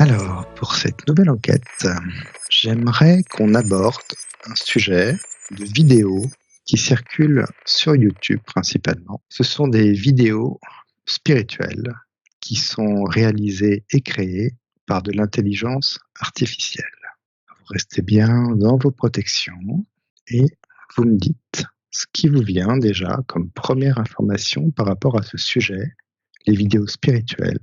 Alors, pour cette nouvelle enquête, j'aimerais qu'on aborde un sujet de vidéos qui circulent sur YouTube principalement. Ce sont des vidéos spirituelles qui sont réalisées et créées par de l'intelligence artificielle. Vous restez bien dans vos protections et vous me dites ce qui vous vient déjà comme première information par rapport à ce sujet, les vidéos spirituelles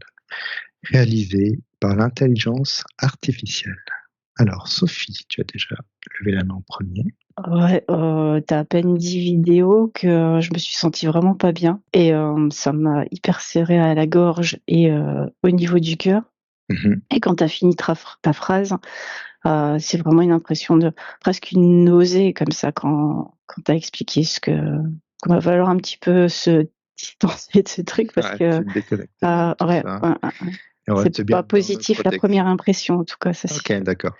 réalisées par l'intelligence artificielle. Alors, Sophie, tu as déjà levé la main en premier. Ouais, tu à peine dit vidéo que je me suis sentie vraiment pas bien et ça m'a hyper serré à la gorge et au niveau du cœur. Mmh. Et quand tu as fini ta phrase, c'est vraiment une impression de presque une nausée comme ça quand tu as expliqué qu'on va falloir un petit peu se distancer de ce truc parce Ouais, que, tu te déconnectais de tout ouais, ça ouais. et on C'est reste bien pas dans nos positif la première protections. impression en tout cas, ça c'est OK, sûr. d'accord.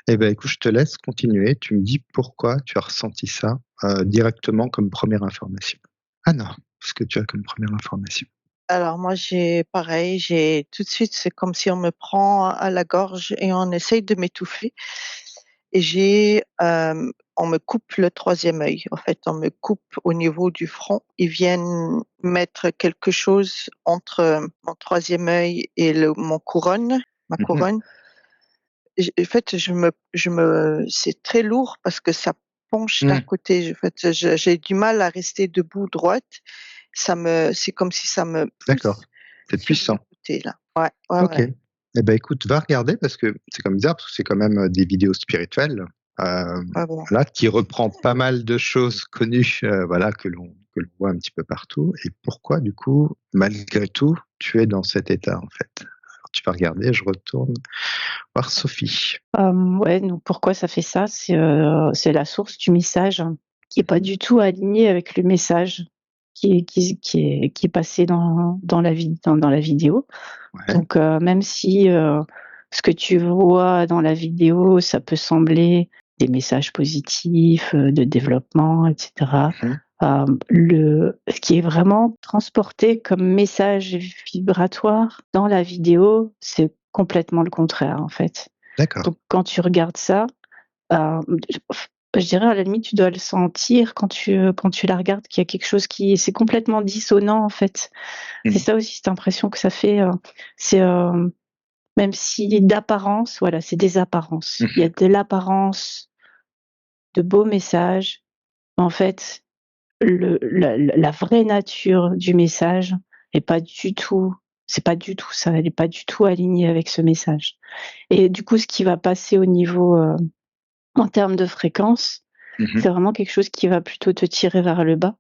Eh ben, écoute, je te laisse continuer. Tu me dis pourquoi tu as ressenti ça, directement comme première information. Anna, ce que tu as comme première information? Alors moi, j'ai pareil, j'ai tout de suite, c'est comme si on me prend à la gorge et on essaye de m'étouffer et on me coupe le troisième œil. En fait, on me coupe au niveau du front. Ils viennent mettre quelque chose entre mon troisième œil et ma Mmh. couronne. En fait, c'est très lourd parce que ça penche d'un Mmh. côté. En fait, j'ai du mal à rester debout droite. C'est comme si ça me D'accord, pousse c'est sur le puissant. côté là. Ouais, ouais, OK. ouais. Eh ben, écoute, va regarder parce que c'est comme bizarre, parce que c'est quand même, des vidéos spirituelles, Ouais, bon. voilà, qui reprend pas mal de choses connues, voilà, que l'on voit un petit peu partout et pourquoi du coup, malgré tout, tu es dans cet état, en fait? Alors tu vas regarder, je retourne voir Sophie. Ouais, donc pourquoi ça fait ça? C'est la source du message qui est pas Mmh. du tout alignée avec le message qui est passé dans la vidéo. Ouais. Donc même si, ce que tu vois dans la vidéo, ça peut sembler des messages positifs, de développement et cetera, Mmh. ce qui est vraiment transporté comme message vibratoire dans la vidéo, c'est complètement le contraire, en fait. D'accord. Donc quand tu regardes ça, hem, je dirais à la limite tu dois le sentir quand tu la regardes qu'il y a quelque chose qui c'est complètement dissonant en fait. C'est Mmh. ça aussi cette impression que ça fait, c'est, même si d'apparence, voilà, c'est des apparences. Il y a Mmh. de l'apparence de beaux messages, en fait, la vraie nature du message est pas du tout c'est pas du tout ça, elle est pas du tout alignée avec ce message et du coup, ce qui va passer au niveau, en termes de fréquence, Mmh. c'est vraiment quelque chose qui va plutôt te tirer vers le bas.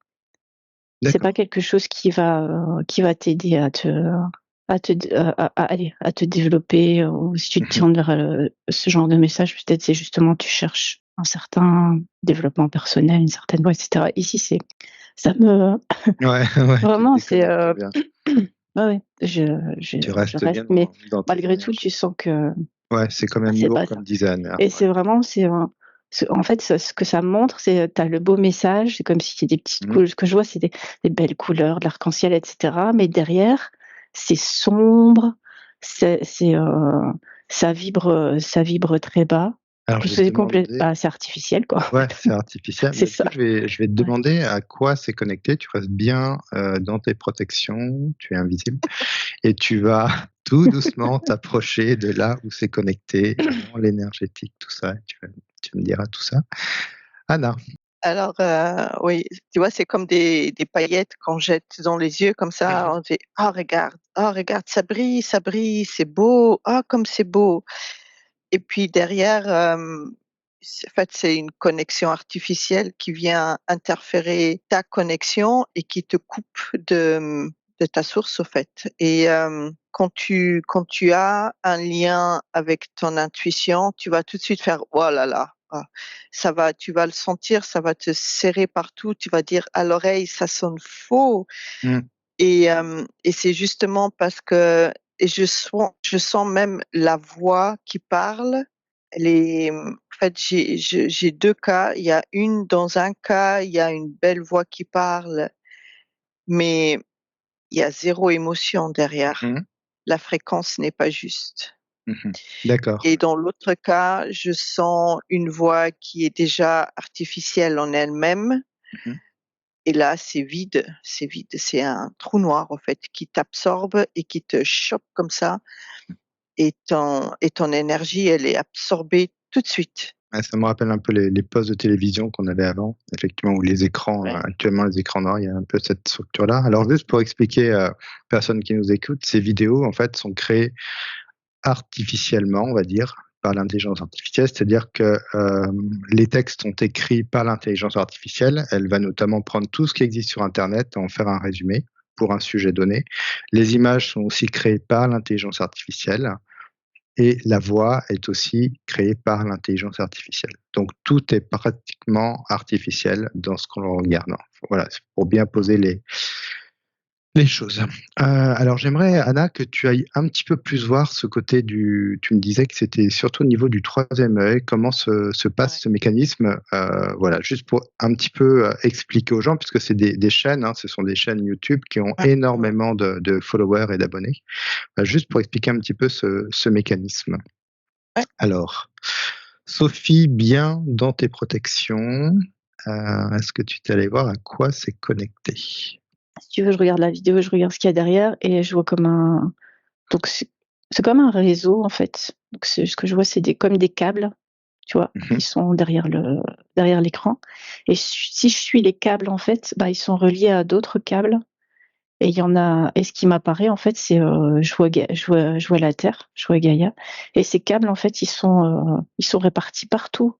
C'est pas D'accord. quelque chose qui va t'aider à te développer, ou si tu te Mmh. tournes vers, ce genre de message, peut-être c'est justement tu cherches un certain développement personnel, une certaine voie et cetera. Ici, ça me Ouais, ouais, tu te vraiment c'est, déconnectes bien. ouais, ouais, Tu je restes bien reste mais dans tes malgré tout, tu énergies. sens que Ouais, c'est quand même c'est lourd pas ça. comme disait Anna, Et ouais. c'est vraiment en fait, ce que ça montre, c'est tu as le beau message, c'est comme si c'est des petites Mmh. couleurs. Ce que je vois, c'est des belles couleurs, de l'arc-en-ciel et cetera, mais derrière, c'est sombre, c'est, ça vibre très bas. Alors Que je vais te c'est demander. c'est artificiel, quoi, en Ouais, fait. c'est artificiel, C'est mais du ça, coup, je vais te ouais. demander à quoi c'est connecté. Tu restes bien, dans tes protections, tu es invisible et tu vas tout doucement t'approcher de là où c'est connecté, vraiment l'énergétique, tout ça, tu me diras tout ça. Anna. Alors, oui, tu vois, c'est comme des paillettes qu'on jette dans les yeux comme ça, Mmh. on fait: oh regarde, ça brille, c'est beau, ah comme c'est beau» et puis derrière, c'est une connexion artificielle qui vient interférer ta connexion et qui te coupe de ta source, au fait et quand tu as un lien avec ton intuition, tu vas tout de suite faire: «Oh là là, ah». Tu vas le sentir, ça va te serrer partout, tu vas dire à l'oreille: «Ça sonne faux» Mmh. et c'est justement parce que et je sens même la voix qui parle, en fait, j'ai 2 cas. Dans un cas, il y a une belle voix qui parle, mais il y a zéro émotion derrière. Mmh. La fréquence n'est pas juste. Mmh. D'accord. Et dans l'autre cas, je sens une voix qui est déjà artificielle en elle-même Mmh. et là, c'est vide, c'est un trou noir, en fait, qui t'absorbe et qui te chope comme ça et ton énergie, elle est absorbée tout de suite. Ouais, ça me rappelle un peu les postes de télévision qu'on avait avant, effectivement, ou les écrans, Ouais, actuellement les écrans noirs, il y a un peu cette structure-là. Alors juste pour expliquer, aux personnes qui nous écoutent, ces vidéos en fait sont créées artificiellement, on va dire, par l'intelligence artificielle. C'est-à-dire que, les textes sont écrits par l'intelligence artificielle. Elle va notamment prendre tout ce qui existe sur internet, en faire un résumé pour un sujet donné. Les images sont aussi créées par l'intelligence artificielle. Et la voix est aussi créée par l'intelligence artificielle. Donc tout est pratiquement artificiel dans ce qu'on regarde. Voilà, c'est pour bien poser les choses. Alors j'aimerais, Anna, que tu ailles un petit peu plus voir ce côté du tu me disais que c'était surtout au niveau du troisième œil, comment se passe ouais, ce mécanisme? Voilà, juste pour un petit peu, expliquer aux gens puisque c'est des chaînes, hein, ce sont des chaînes YouTube qui ont ouais, ouais, énormément de followers et d'abonnés. Juste pour expliquer un petit peu ce mécanisme. ouais. Alors, Sophie, bien dans tes protections, est-ce que tu t'es allée voir à quoi c'est connecté? Si tu veux, je regarde la vidéo, je regarde ce qu'il y a derrière et je vois comme un donc c'est comme un réseau, en fait. Donc ce que je vois, c'est comme des câbles, tu vois? Mmh Qui mh. sont derrière l'écran et si je suis les câbles, en fait, bah, ils sont reliés à d'autres câbles et il y en a et ce qui m'apparaît, en fait, c'est, je vois la Terre, je vois Gaïa et ces câbles, en fait, ils sont répartis partout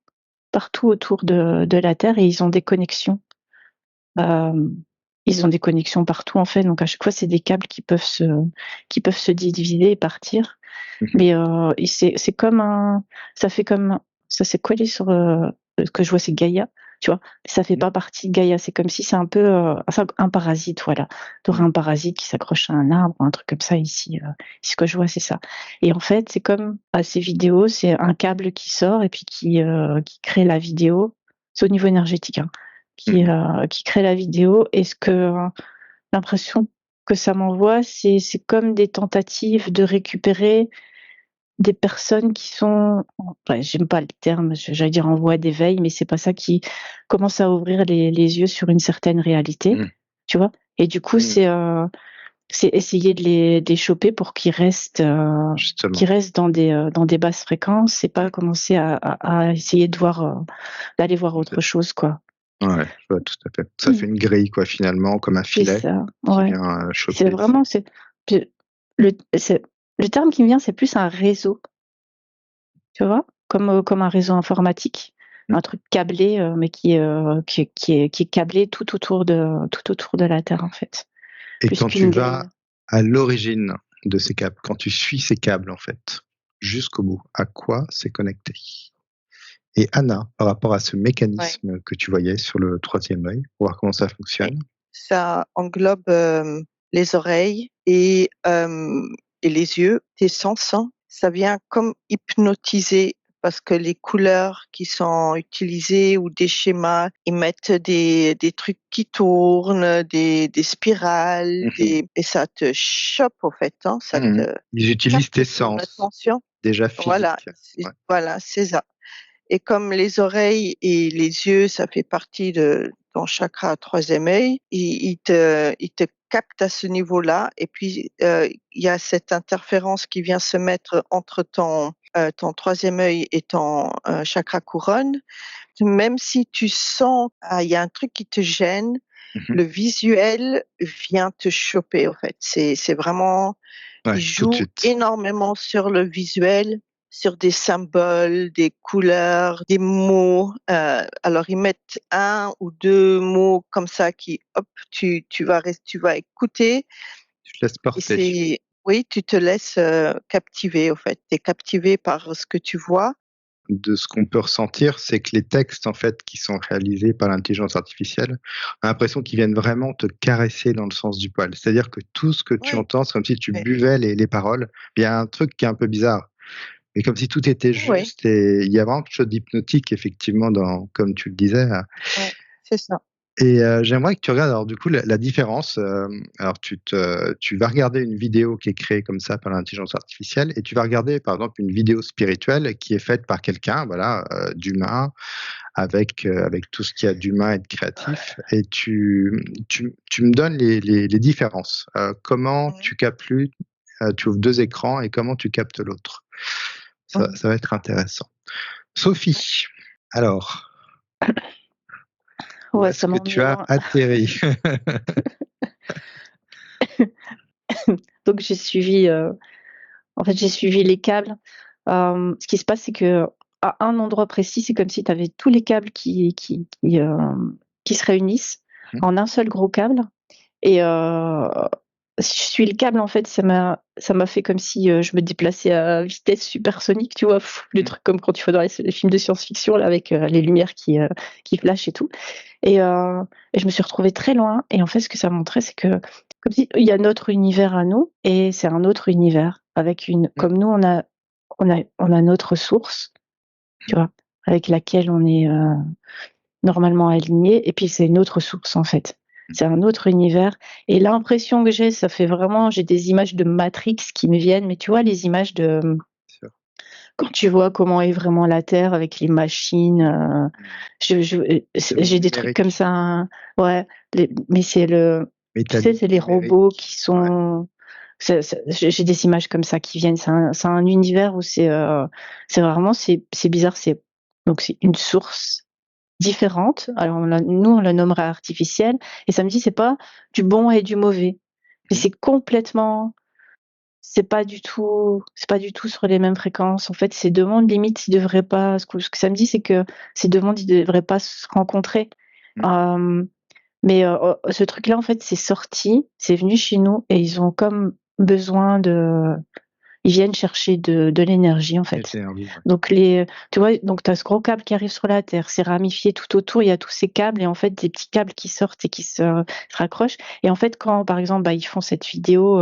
autour de la Terre et ils ont des connexions. Hem, Ils ont des connexions partout, en fait, donc à chaque fois, c'est des câbles qui peuvent se diviser et partir. Mmh. Mais et c'est comme un ça fait comme ça s'est collé sur, ce que je vois, c'est Gaïa, tu vois? Ça fait Mmh. pas partie de Gaïa, c'est comme si c'est un peu, un parasite, voilà. Tu aurais Mmh. un parasite qui s'accroche à un arbre ou un truc comme ça ici, ce que je vois, c'est ça. Et en fait, c'est comme, ces vidéos, c'est un câble qui sort et puis qui crée la vidéo. C'est au niveau énergétique, hein, Mmh. qui crée la vidéo et ce que l'impression que ça m'envoie, c'est comme des tentatives de récupérer des personnes qui sont ouais, j'aime pas le terme, j'allais dire en voie d'éveil, mais c'est pas ça, qui commencent à ouvrir les yeux sur une certaine réalité, Mmh. tu vois? Et du coup, Mmh. c'est essayer de les choper pour Justement. qu'ils restent dans des basses fréquences et pas commencer à essayer d'aller voir De autre chose, quoi. Ouais, je vois tout à fait. Ça fait une grille quoi finalement, comme un C'est filet ça, qui ouais. vient, C'est choper ces vraiment puis c'est le terme qui me vient, c'est plus un réseau. Tu vois? Comme un réseau informatique, mmh. un truc câblé, mais qui est câblé tout autour de la Terre, en fait, Et plus quand tu qu'une vas grille. à l'origine de ces câbles, quand tu suis ces câbles en fait, jusqu'au bout, à quoi c'est connecté? Et Anna, par rapport à ce Ouais, mécanisme que tu voyais sur le troisième œil, pour voir comment ça ouais. fonctionne. Ça englobe, les oreilles et les yeux, tes sens, hein. Ça vient comme hypnotiser parce que les couleurs qui sont utilisées ou des schémas, ils mettent des trucs qui tournent, des spirales, Mmh. des et ça te chope, au fait, hein, ça Mmh. te Ils utilisent capte tes ton sens, attention. déjà Voilà, physiques. Ouais. c'est ça. Et comme les oreilles et les yeux, ça fait partie de ton chakra troisième œil, il te capte à ce niveau-là et puis, il y a cette interférence qui vient se mettre entre ton troisième œil et ton, chakra couronne. Même si tu sens, ah, il y a un truc qui te gêne, Mmh. le visuel vient te choper, en fait. C'est vraiment Ouais, ils tout de jouent suite. énormément sur le visuel, sur des symboles, des couleurs, des mots. Alors ils mettent un ou 2 mots comme ça qui hop, tu vas écouter Tu te laisses et porter. c'est oui, tu te laisses, captiver au fait. Tu es captivé par ce que tu vois. De ce qu'on peut ressentir, c'est que les textes, en fait, qui sont réalisés par l'intelligence artificielle, on a l'impression qu'ils viennent vraiment te caresser dans le sens du poil. C'est-à-dire que tout ce que tu Oui, entends, c'est comme si tu oui, buvais les paroles. Il y a un truc qui est un peu bizarre, mais comme si tout était oui, juste et il y a vraiment quelque chose d'hypnotique effectivement dans comme tu le disais, ouais, c'est ça. Et j'aimerais que tu regardes alors du coup la différence, alors tu vas regarder une vidéo qui est créée comme ça par l'intelligence artificielle et tu vas regarder par exemple une vidéo spirituelle qui est faite par quelqu'un, voilà, d'humain avec tout ce qu'il y a d'humain et de créatif et tu me donnes les différences. Comment Oui. tu captes tu ouvres 2 écrans et comment tu captes l'autre? Ça va être intéressant. Sophie, alors, où Ouais, est-ce ça que m'ennuie tu as loin. atterri? Donc j'ai suivi les câbles. Ce qui se passe, c'est qu'à un endroit précis, c'est comme si tu avais tous les câbles qui se réunissent Mmh. en un seul gros câble et si je suis le câble, en fait, ça m'a fait comme si, je me déplaçais à vitesse supersonique, tu vois? Le Mmh. truc comme quand tu vois dans les films de science-fiction là avec, les lumières qui flashent et tout et je me suis retrouvée très loin et en fait, ce que ça montrait, c'est que comme si il y a notre univers à nous et c'est un autre univers avec une Mmh. comme nous, on a notre source, tu vois? Avec laquelle on est, normalement aligné et puis c'est une autre source, en fait. Mmh. C'est un autre univers et l'impression que j'ai, ça fait vraiment j'ai des images de Matrix qui me viennent, mais tu vois les images de, Sûr. quand tu vois comment est vraiment la Terre avec les machines, Mmh. Le monde j'ai des trucs comme numérique. ça, hein. Ouais, mais c'est Mais tu tu as sais, dit c'est les robots numérique. qui Ouais. sont j'ai des images comme ça qui viennent. C'est un univers où c'est vraiment c'est bizarre, donc c'est une source différente. Alors nous, on la nommerait artificielle et ça me dit c'est pas du bon et du mauvais, mais Mmh. c'est pas du tout sur les mêmes fréquences. En fait, ces 2 mondes, limite, ils devraient pas ce que ça me dit, c'est que ces 2 mondes, ils devraient pas se rencontrer. Mmh. Hem, mais ce truc-là, en fait, c'est sorti, c'est venu chez nous et ils ont comme besoin ils viennent chercher de l'énergie, en Et fait. l'énergie, ouais. Donc tu vois, donc tu as ce gros câble qui arrive sur la Terre, c'est ramifié tout autour, il y a tous ces câbles et en fait des petits câbles qui sortent et qui se raccrochent et en fait quand, par exemple, ils font cette vidéo,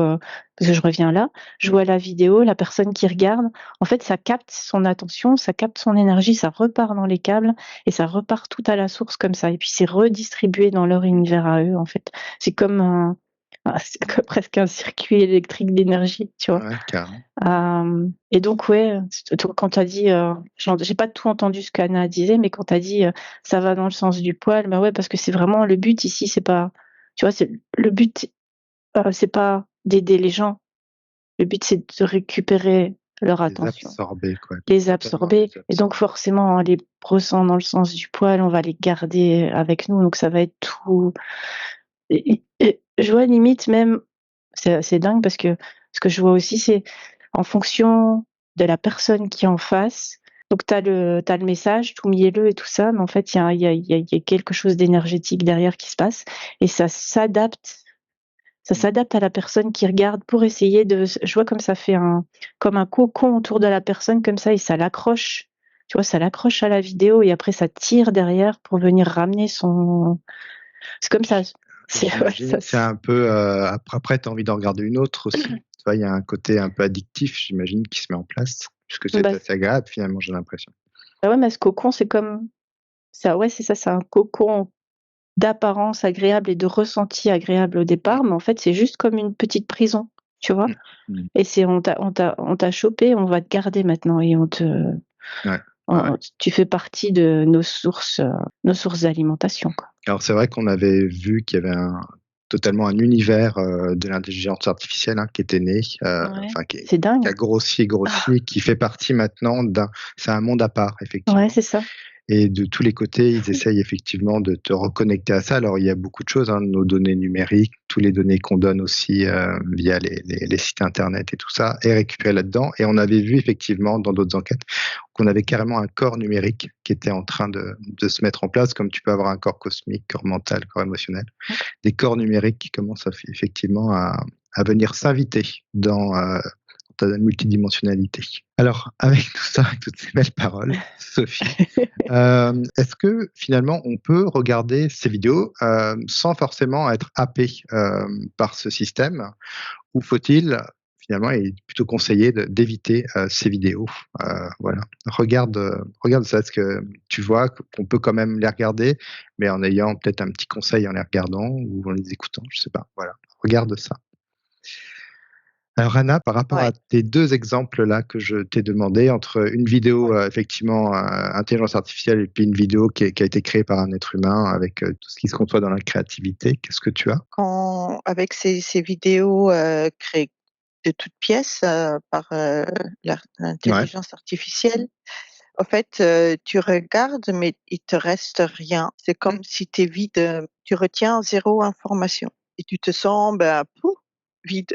parce que je reviens là, je vois la vidéo, la personne qui regarde, en fait ça capte son attention, ça capte son énergie, ça repart dans les câbles et ça repart tout à la source comme ça et puis c'est redistribué dans leur univers à eux, en fait. C'est comme c'est comme presque un circuit électrique d'énergie, tu vois? Ouais, carrément. Et donc ouais, quand tu as dit, j'ai pas tout entendu ce qu'Anna disait, mais quand tu as dit, ça va dans le sens du poil, bah ouais, parce que c'est vraiment le but ici, c'est pas tu vois, c'est le but, c'est pas d'aider les gens. Le but, c'est de récupérer leur Les attention, absorber, quoi. les Totalement absorber les et donc absorber. forcément, en les brossant dans le sens du poil, on va les garder avec nous, donc ça va être tout et je vois limite même c'est dingue parce que ce que je vois aussi, c'est en fonction de la personne qui est en face, donc tu as le message tout mielleux et tout ça, mais en fait, il y a quelque chose d'énergétique derrière qui se passe et ça Mmh. s'adapte à la personne qui regarde pour essayer je vois comme ça fait comme un cocon autour de la personne comme ça et ça l'accroche, tu vois? Ça l'accroche à la vidéo et après ça tire derrière pour venir ramener son c'est comme ça. C'est ouais, J'imagine ça que c'est un peu, après tu as envie d'en regarder une autre aussi. Tu vois, il y a un côté un peu addictif, j'imagine, qui se met en place, puisque c'est bah, assez agréable finalement, j'ai l'impression. ouais, mais ce cocon, c'est comme ça ouais, c'est ça, c'est un cocon d'apparence agréable et de ressenti agréable au Mmh. départ, mais en fait, c'est juste comme une petite prison, tu vois? Mmh. Mmh. Et c'est on t'a chopé, on va te garder maintenant et Ouais, ouais, ouais. tu fais partie de nos sources d'alimentation, quoi. Alors c'est vrai qu'on avait vu qu'il y avait totalement un univers, de l'intelligence artificielle, hein, qui était né, Ouais, enfin c'est qui dingue. a grossi, Ah, grossi, qui fait partie maintenant c'est un monde à part ouais, effectivement. c'est ça. Et de tous les côtés, ils essayent effectivement de te reconnecter à ça. Alors, il y a beaucoup de choses, hein, nos données numériques, tous les données qu'on donne aussi via les sites internet et tout ça, est récupéré là-dedans. Et on avait vu effectivement dans d'autres enquêtes qu'on avait carrément un corps numérique qui était en train de se mettre en place, comme tu peux avoir un corps cosmique, corps mental, corps émotionnel. Des corps numériques qui commencent effectivement à venir s'inviter dans ta multidimensionnalité. Alors, avec tout ça, avec toutes ces belles paroles, Sophie, est-ce que finalement on peut regarder ces vidéos, sans forcément être happé, par ce système? Ou faut-il finalement, il est plutôt conseillé d'éviter ces vidéos. Voilà. Regarde ça, parce que tu vois qu'on peut quand même les regarder, mais en ayant peut-être un petit conseil en les regardant ou en les écoutant, je sais pas. Voilà, regarde ça. Alors Anna, par rapport Ouais. à tes 2 exemples là que je t'ai demandé, entre une vidéo, effectivement, intelligence artificielle et puis une vidéo qui a été créée par un être humain avec, tout ce qui se conçoit dans la créativité, qu'est-ce que tu as? Avec ces vidéos, créées de toutes pièces, par, Ouais. l'intelligence artificielle, en fait, tu regardes, mais il te reste rien. C'est Mmh. comme si tu es vide, tu retiens zéro information et tu te sens, pouf, vide.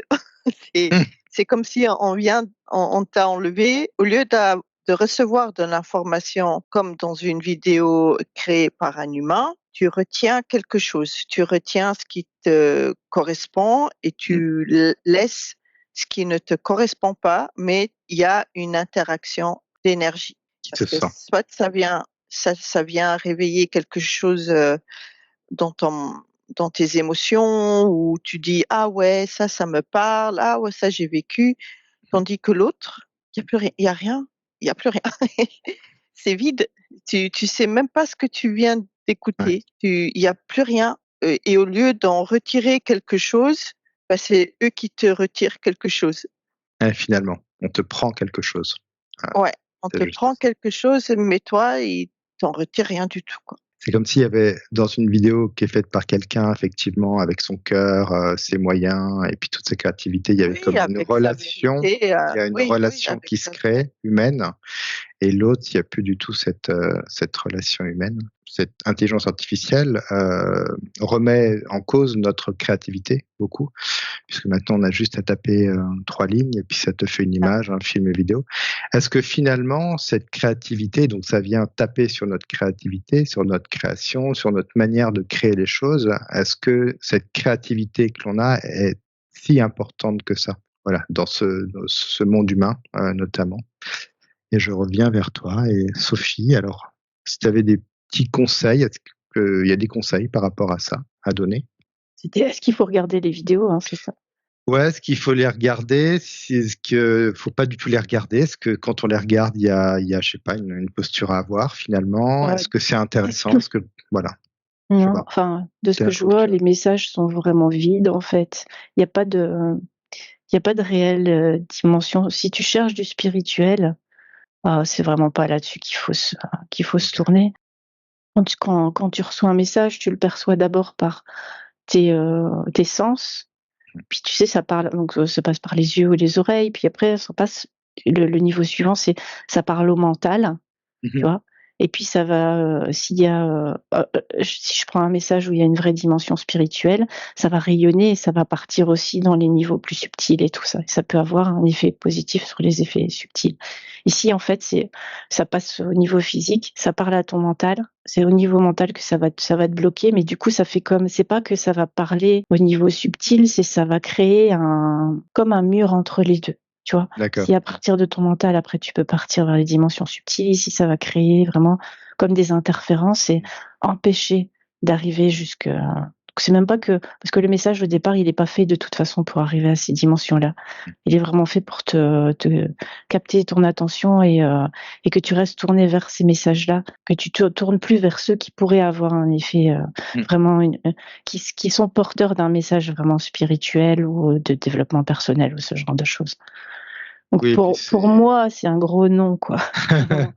C'est Mmh. c'est comme si on t'a enlevé au lieu de recevoir de l'information comme dans une vidéo créée par un humain, tu retiens quelque chose. Tu retiens ce qui te correspond et Mmh. tu laisses ce qui ne te correspond pas, mais il y a une interaction d'énergie. Qui Parce te que sent. soit ça vient réveiller quelque chose, dans ton dans tes émotions où tu dis: «Ah ouais, ça me parle. Ah ouais, ça j'ai vécu». Mmh. Tandis que l'autre, il y a rien, il y a plus rien. C'est vide. Tu sais même pas ce que tu viens Ouais. d'écouter. Il y a plus rien, et au lieu d'en retirer quelque chose, c'est eux qui te retirent quelque chose. Ouais, finalement, on te prend quelque chose. Ouais, Ouais, on c'est te juste prend ça. quelque chose, mais toi, ils t'en retirent rien du tout, quoi. C'est comme s'il y avait dans une vidéo qui est faite par quelqu'un, effectivement, avec son cœur, ses moyens et puis toute sa créativité, il y avait Oui, comme une avec sa relation vérité, il y a une oui, oui, relation avec qui se sa crée, humaine. Et l'autre, il y a plus du tout cette relation humaine. Cette intelligence artificielle, remet en cause notre créativité, beaucoup, puisque maintenant on a juste à taper, 3 lignes et puis ça te fait une image, un film et vidéo. Est-ce que finalement cette créativité, donc ça vient taper sur notre créativité, sur notre création, sur notre manière de créer les choses, est-ce que cette créativité que l'on a est si importante que ça? Voilà, dans ce monde humain, notamment. Et je reviens vers toi et Sophie, alors si tu avais des petits conseils, est-ce qu'il y a des conseils par rapport à ça à donner? C'était est-ce qu'il faut regarder les vidéos, hein, c'est ça? Ouais, est-ce qu'il faut les regarder? Si est-ce que faut pas du tout les regarder? Est-ce que quand on les regarde, il y a je sais pas, une posture à avoir finalement? Ouais. Est-ce que c'est intéressant? Est-ce que voilà, je sais Non, pas, enfin, de ce quelle que je vois, posture? les messages sont vraiment vides, en fait. Il y a pas de il y a pas de réelle, dimension. Si tu cherches du spirituel, c'est vraiment pas là-dessus qu'il faut se OK. tourner. Quand tu reçois un message, tu le perçois d'abord par tes sens, Mmh. puis tu sais, ça parle donc ça passe par les yeux ou les oreilles, puis après ça passe le niveau suivant, c'est ça parle au mental. Mmh Tu mh. vois? Et puis ça va, s'il y a, si je prends un message où il y a une vraie dimension spirituelle, ça va rayonner et ça va partir aussi dans les niveaux plus subtils et tout ça. Et ça peut avoir un effet positif sur les effets subtils. Ici, en fait, ça passe au niveau physique, ça parle à ton mental. C'est au niveau mental que ça va te bloquer, mais du coup, ça fait comme c'est pas que ça va parler au niveau subtil, c'est ça va créer comme un mur entre les 2, tu vois? D'accord. Si à partir de ton mental, après, tu peux partir vers les dimensions subtiles, ici, ça va créer vraiment comme des interférences et empêcher d'arriver jusque donc c'est même pas que parce que le message au départ, il est pas fait de toute façon pour arriver à ces dimensions-là. Il est vraiment fait pour te capter ton attention et que tu restes tourné vers ces messages-là, que tu te tournes plus vers ceux qui pourraient avoir un effet, Mmh. vraiment qui sont porteurs d'un message vraiment spirituel ou de développement personnel ou ce genre de choses. Donc Oui et puis pour moi, c'est un gros non, quoi. Vraiment. mais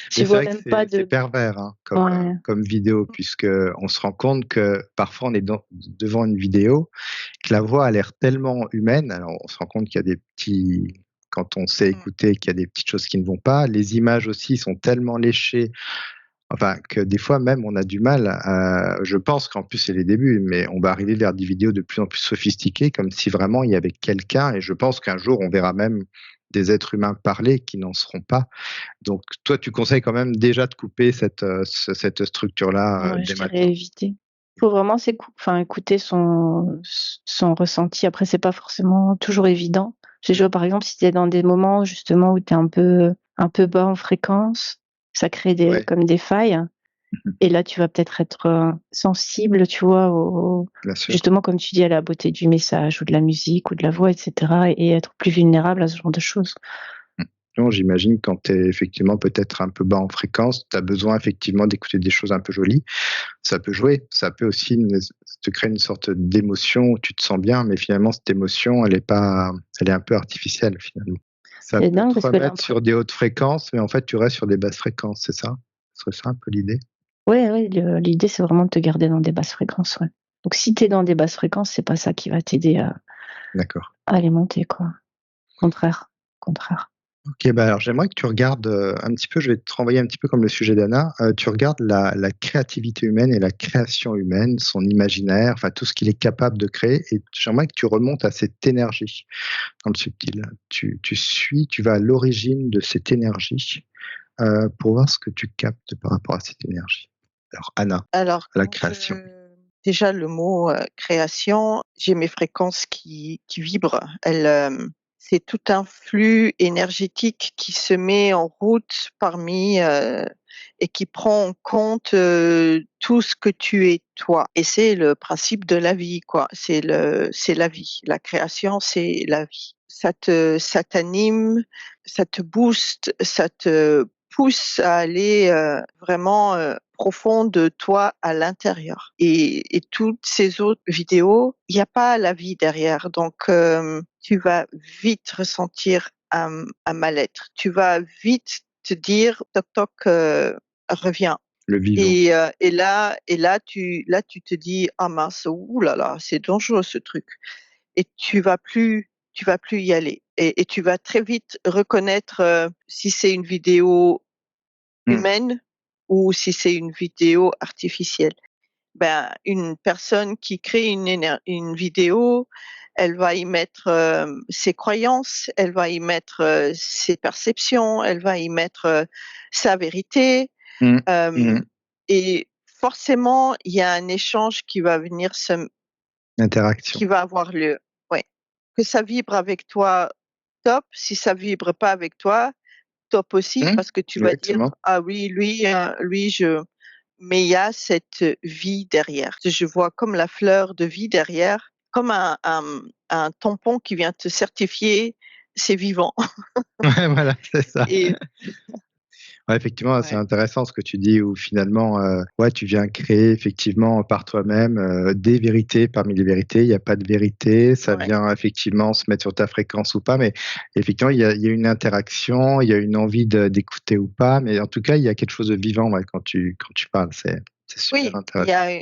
Je c'est vois vrai que même pas c'est de pervers, hein, ouais. comme vidéo puisqu'on se rend compte que parfois on est devant une vidéo, que la voix a l'air tellement humaine. Alors on se rend compte qu'il y a des petits quand on sait Mmh. écouter, qu'il y a des petites choses qui ne vont pas. Les images aussi sont tellement léchées, enfin que des fois même on a du mal à je pense qu'en plus c'est les débuts, mais on va arriver vers des vidéos de plus en plus sophistiquées comme si vraiment il y avait quelqu'un et je pense qu'un jour on verra même des êtres humains parler qui n'en seront pas. Donc toi, tu conseilles quand même déjà de couper cette structure-là, Ouais, je dès dirais maintenant? éviter. Faut vraiment écouter son ressenti. Après, c'est pas forcément toujours évident. Je Mmh. vois, par exemple, si tu es dans des moments justement où tu es un peu bas en fréquence, ça crée Ouais. des failles. Et là, tu vas peut-être être sensible, tu vois, Bien sûr. justement, comme tu dis, à la beauté du message ou de la musique ou de la voix, etc. et être plus vulnérable à ce genre de choses. Non, j'imagine quand tu es effectivement peut-être un peu bas en fréquence, tu as besoin effectivement d'écouter des choses un peu jolies. Ça peut jouer, ça peut aussi te créer une sorte d'émotion où tu te sens bien, mais finalement cette émotion, elle est un peu artificielle finalement. Ça C'est peut dingue te parce que remettre sur des hautes fréquences, mais en fait tu restes sur des basses fréquences, c'est ça? Ce serait ça un peu l'idée? ouais, l'idée, c'est vraiment de te garder dans des basses fréquences, ouais. Donc si tu es dans des basses fréquences, c'est pas ça qui va t'aider à D'accord. les monter, quoi. Contraire, contraire. OK, bah, alors j'aimerais que tu regardes, un petit peu, je vais te renvoyer un petit peu comme le sujet d'Anna, tu regardes la créativité humaine et la création humaine, son imaginaire, enfin tout ce qu'il est capable de créer et j'aimerais que tu remontes à cette énergie dans le subtil. Tu vas à l'origine de cette énergie, pour voir ce que tu captes par rapport à cette énergie. Alors Anna, Alors la quand création. déjà le mot, création, j'ai mes fréquences qui vibrent. C'est tout un flux énergétique qui se met en route parmi, et qui prend en compte, tout ce que tu es toi et c'est le principe de la vie, quoi. C'est la vie. La création, c'est la vie. Ça t'anime, ça te booste, ça te pousse à aller, vraiment, profond de toi à l'intérieur et toutes ces autres vidéos, il y a pas la vie derrière donc tu vas vite ressentir un mal-être. Tu vas vite te dire: «Toc toc, reviens» Le vivant. là tu te dis: «Ah mince, ouh là là, c'est dangereux ce truc» et tu vas plus y aller et tu vas très vite reconnaître, si c'est une vidéo Mmh. humaine ou si c'est une vidéo artificielle. Ben, une personne qui crée une vidéo, elle va y mettre, ses croyances, elle va y mettre, ses perceptions, elle va y mettre, sa vérité, Mmh. Mmh. hem et forcément, il y a un échange Interaction. qui va avoir lieu. Ouais. Que ça vibre avec toi, top. Si ça vibre pas avec toi, top aussi Mmh. parce que tu vas dire: Exactement. «Ah oui, lui je» mais il y a cette vie derrière. Je vois comme la fleur de vie derrière, comme un tampon qui vient te certifier: «C'est vivant» Ouais, voilà, c'est ça. et Ouais, effectivement, c'est ouais, intéressant ce que tu dis où finalement, ouais, tu viens créer effectivement par toi-même, des vérités parmi les vérités. Il y a pas de vérité, ça ouais, vient effectivement se mettre sur ta fréquence ou pas, mais effectivement, il y a une interaction, il y a une envie d'écouter ou pas, mais en tout cas, il y a quelque chose de vivant, ouais, quand tu parles, c'est super oui, il y intéressant. a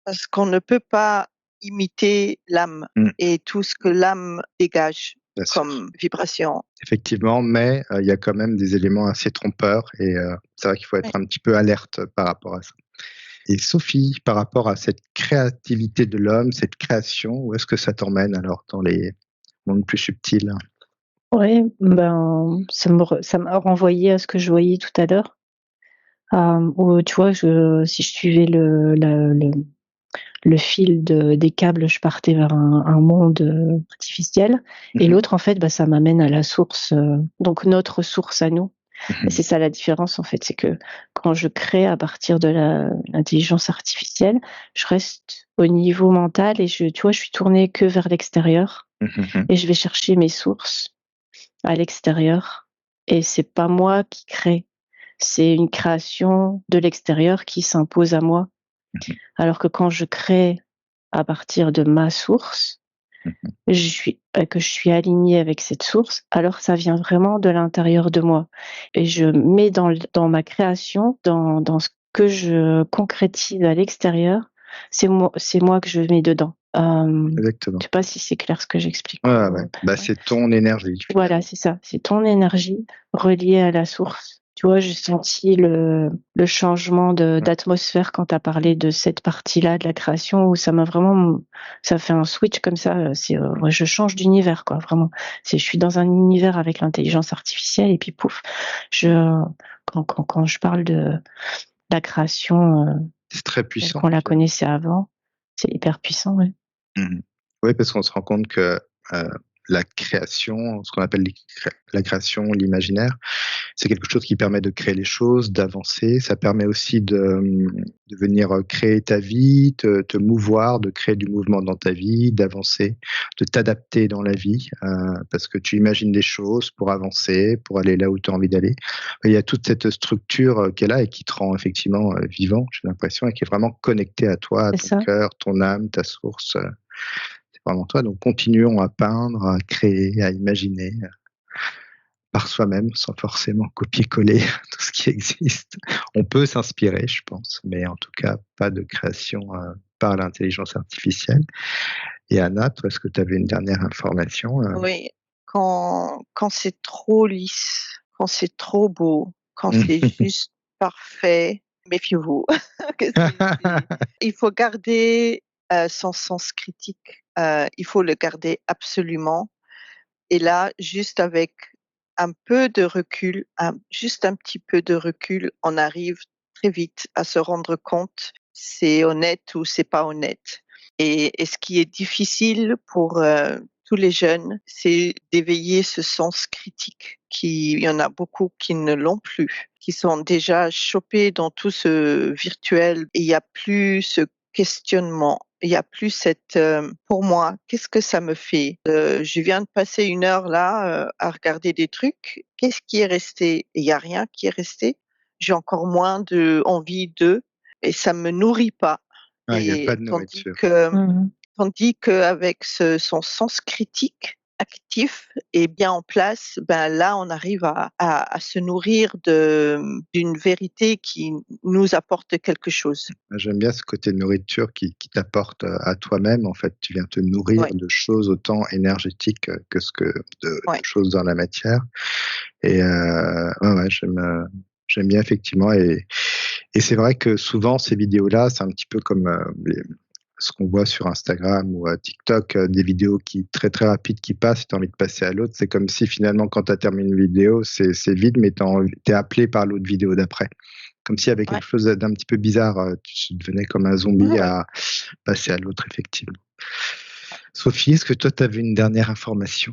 parce qu'on ne peut pas imiter l'âme Mmh, et tout ce que l'âme dégage bien sûr. comme vibration. Effectivement, mais il y a quand même des éléments assez trompeurs et c'est vrai qu'il faut Ouais. être un petit peu alerte par rapport à ça. Et Sophie, par rapport à cette créativité de l'homme, cette création, où est-ce que ça t'emmène alors dans les mondes plus subtils? Ouais, ben, ça m'a renvoyé à ce que je voyais tout à l'heure, où tu vois, si je suivais le fil des câbles, je partais vers un monde, artificiel et Mmh mh. l'autre, en fait, bah, ça m'amène à la source, donc notre source à nous et Mmh. c'est ça la différence, en fait. C'est que quand je crée à partir de l'intelligence artificielle, je reste au niveau mental et tu vois, je suis tournée que vers l'extérieur Mmh. et je vais chercher mes sources à l'extérieur et c'est pas moi qui crée, c'est une création de l'extérieur qui s'impose à moi. Mmh. Alors que quand je crée à partir de ma source, Mmh. que je suis alignée avec cette source, alors ça vient vraiment de l'intérieur de moi et je mets dans ma création, dans ce que je concrétise à l'extérieur, c'est moi que je mets dedans. Je Exactement. sais pas si c'est clair ce que j'explique Ouais, ouais. ou Bah, ouais. c'est ton énergie Voilà, finalement. c'est ça, c'est ton énergie reliée à la source. Tu vois, j'ai senti le changement Mmh. d'atmosphère quand tu as parlé de cette partie-là de la création où ça m'a vraiment ça fait un switch comme ça, ouais, je change d'univers quoi, vraiment. Je suis dans un univers avec l'intelligence artificielle et puis pouf, je quand je parle de la création, C'est très telle puissant qu'on la finalement. connaissait avant, c'est hyper puissant, ouais. Mmh. Oui, parce qu'on se rend compte que, heu, la création, ce qu'on appelle la création, l'imaginaire, C'est quelque chose qui permet de créer les choses, d'avancer. Ça permet aussi de venir créer ta vie, te mouvoir, de créer du mouvement dans ta vie, d'avancer, de t'adapter dans la vie, parce que tu imagines des choses pour avancer, pour aller là où tu as envie d'aller. Il y a toute cette structure qui est là et qui te rend effectivement vivant, j'ai l'impression, et qui est vraiment connectée à toi, à C'est ton ça. cœur, ton âme, ta source. C'est vraiment toi. Donc continuons à peindre, à créer, à imaginer par soi-même, sans forcément copier-coller tout ce qui existe. On peut s'inspirer, je pense, mais en tout cas, pas de création par l'intelligence artificielle. Et Anna, toi, est-ce que tu avais une dernière information Oui, quand c'est trop lisse, quand c'est trop beau, quand c'est juste parfait, méfiez-vous. Que il faut garder, son sens critique, il faut le garder absolument et là, juste avec un peu de recul, juste un petit peu de recul, on arrive très vite à se rendre compte c'est honnête ou c'est pas honnête. Et ce qui est difficile pour tous les jeunes, c'est d'éveiller ce sens critique. Il y en a beaucoup qui ne l'ont plus, qui sont déjà chopés dans tout ce virtuel. Et il n'y a plus ce questionnement. Il n'y a plus cette, pour moi, qu'est-ce que ça me fait? Je viens de passer une heure là à regarder des trucs. Qu'est-ce qui est resté? Il n'y a rien qui est resté. J'ai encore moins envie d'eux et ça me nourrit pas. Ah, il n'y a pas Et de nourriture. Mmh. tandis qu'avec son sens critique actif et bien en place, ben là, on arrive à se nourrir d'une vérité qui nous apporte quelque chose. J'aime bien ce côté nourriture qui t'apporte à toi-même. En fait, tu viens te nourrir Ouais, de choses autant énergétiques que de ouais. choses dans la matière. Et ouais, ouais, j'aime bien effectivement. Et c'est vrai que souvent, ces vidéos-là, c'est un petit peu comme ce qu'on voit sur Instagram ou TikTok, des vidéos très très rapides qui passent, tu as envie de passer à l'autre. C'est comme si finalement, quand tu as terminé une vidéo, c'est vide, mais tu es appelé par l'autre vidéo d'après. Comme s'il y avait Ouais, quelque chose d'un petit peu bizarre, tu devenais comme un ouais, zombie ouais. à passer à l'autre, effectivement. Sophie, est-ce que toi, tu avais une dernière information?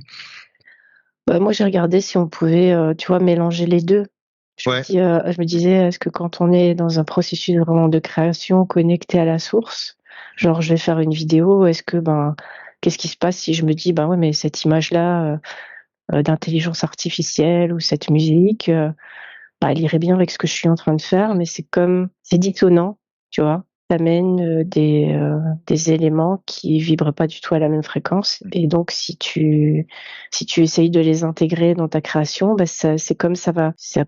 Bah, moi, j'ai regardé si on pouvait, tu vois, mélanger les 2. Ouais. Je me disais: «Est-ce que quand on est dans un processus vraiment de création connecté à la source, genre je vais faire une vidéo, est-ce que, ben, qu'est-ce qui se passe si je me dis: «Ben, ouais, mais cette image-là, d'intelligence artificielle ou cette musique, bah, elle irait bien avec ce que je suis en train de faire», mais c'est dissonant, tu vois? Ça amène, des éléments qui vibrent pas du tout à la même fréquence et donc si tu essayes de les intégrer dans ta création, bah, c'est comme ça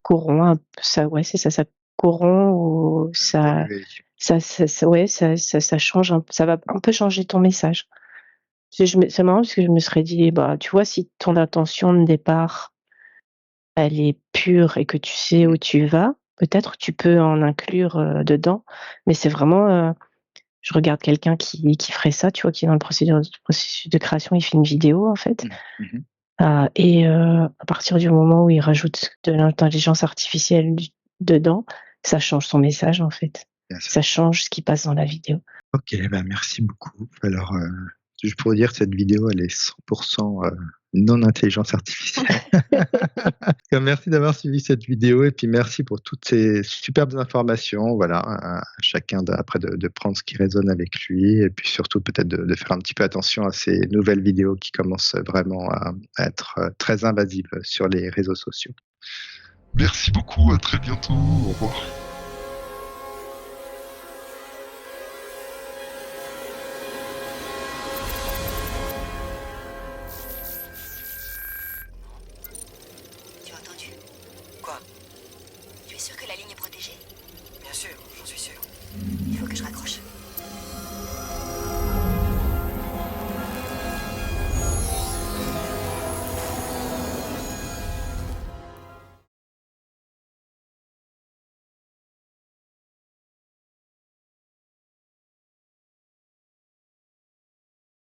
corrompt un peu ça ouais, c'est ça, ça corrompt ou Pollué. ça ouais, ça change ça va un peu changer ton message. C'est marrant parce que je me serais dit: «Bah, tu vois, si ton intention de départ elle est pure et que tu sais où tu vas, peut-être tu peux en inclure, dedans. Mais c'est vraiment, je regarde quelqu'un qui ferait ça, tu vois? Qui est dans le processus de création, il fait une vidéo, en fait, Mmh. Mmh. et à partir du moment où il rajoute de l'intelligence artificielle dedans, ça change son message, en fait. Bien sûr. Ça change ce qui passe dans la vidéo. OK, bah, merci beaucoup. Alors, juste pour dire, cette vidéo, elle est 100% non intelligence artificielle. Merci d'avoir suivi cette vidéo et puis merci pour toutes ces superbes informations. Voilà, à chacun après de prendre ce qui résonne avec lui et puis surtout peut-être de faire un petit peu attention à ces nouvelles vidéos qui commencent vraiment à être très invasives sur les réseaux sociaux. Merci beaucoup, à très bientôt, au revoir. Tu as entendu? Quoi? Tu es sûr que la ligne est protégée? Bien sûr, j'en suis sûr. Il faut que je raccroche.